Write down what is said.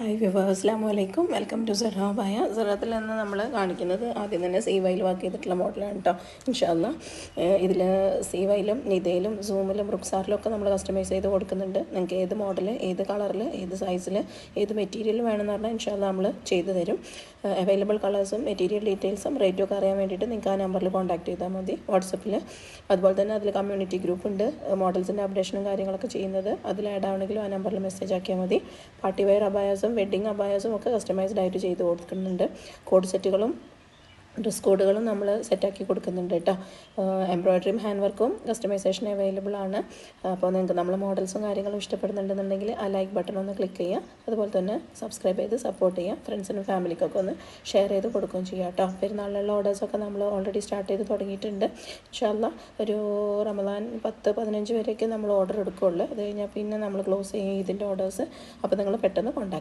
Hi വിവാഹ അസ്സലാമു അലൈക്കും. Welcome to സറാബായ. സറാത്തിൽ നിന്ന് നമ്മൾ കാണിക്കുന്നത് ആദ്യം തന്നെ സി വൈയിൽ വർക്ക് ചെയ്തിട്ടുള്ള മോഡലാണ് കേട്ടോ. ഇൻഷാ അല്ലാ ഇതിൽ സി വൈയിലും നിതയിലും സൂമിലും റുക്സാറിലും ഒക്കെ നമ്മൾ കസ്റ്റമൈസ് ചെയ്ത് കൊടുക്കുന്നുണ്ട്. നിങ്ങൾക്ക് ഏത് മോഡൽ, ഏത് കളറിൽ, ഏത് സൈസിൽ, ഏത് മെറ്റീരിയൽ വേണമെന്ന് പറഞ്ഞാൽ ഇൻഷാ അല്ലാ നമ്മൾ ചെയ്തു തരും. അവൈലബിൾ കളേഴ്സും മെറ്റീരിയൽ ഡീറ്റെയിൽസും റേറ്റും ഒക്കെ അറിയാൻ വേണ്ടിയിട്ട് നിങ്ങൾക്ക് ആ നമ്പറിൽ കോൺടാക്ട് ചെയ്താൽ മതി വാട്സപ്പിൽ. അതുപോലെ തന്നെ അതിൽ കമ്മ്യൂണിറ്റി ഗ്രൂപ്പ് ഉണ്ട്, മോഡൽസിൻ്റെ അപ്ഡേഷനും കാര്യങ്ങളൊക്കെ ചെയ്യുന്നത്. അതിൽ ആഡ് ആവണമെങ്കിലും ആ നമ്പറിൽ മെസ്സേജ് ആക്കിയാൽ മതി. പാർട്ടി വെയർ അബായാസും വെഡ്ഡിങ് അബായാസും ഒക്കെ കസ്റ്റമൈസ്ഡ് ആയിട്ട് ചെയ്ത് കൊടുക്കുന്നുണ്ട്. കോഡ് സെറ്റുകളും ഡ്രസ് കോഡുകളും നമ്മൾ സെറ്റാക്കി കൊടുക്കുന്നുണ്ട് കേട്ടോ. എംബ്രോയ്ഡറിയും ഹാൻഡ് വർക്കും കസ്റ്റമൈസേഷൻ അവൈലബിൾ ആണ്. അപ്പോൾ നിങ്ങൾക്ക് നമ്മൾ മോഡൽസും കാര്യങ്ങളും ഇഷ്ടപ്പെടുന്നുണ്ടെന്നുണ്ടെങ്കിൽ ആ ലൈക്ക് ബട്ടൺ ഒന്ന് ക്ലിക്ക് ചെയ്യുക. അതുപോലെ തന്നെ സബ്സ്ക്രൈബ് ചെയ്ത് സപ്പോർട്ട് ചെയ്യുക. ഫ്രണ്ട്സിനും ഫാമിലിക്കൊക്കെ ഒന്ന് ഷെയർ ചെയ്ത് കൊടുക്കുകയും ചെയ്യുക കേട്ടോ. പെരുന്നാളിലുള്ള ഓർഡേഴ്സൊക്കെ നമ്മൾ ഓൾറെഡി സ്റ്റാർട്ട് ചെയ്ത് തുടങ്ങിയിട്ടുണ്ട്. ഇൻഷാ അല്ലാ ഒരു റമദാൻ 10-15 വരെയൊക്കെ നമ്മൾ ഓർഡർ എടുക്കുകയുള്ളൂ. അത് കഴിഞ്ഞാൽ പിന്നെ നമ്മൾ ക്ലോസ് ചെയ്യും ഇതിൻ്റെ ഓർഡേഴ്സ്. അപ്പോൾ നിങ്ങൾ പെട്ടെന്ന് കോൺടാക്ട്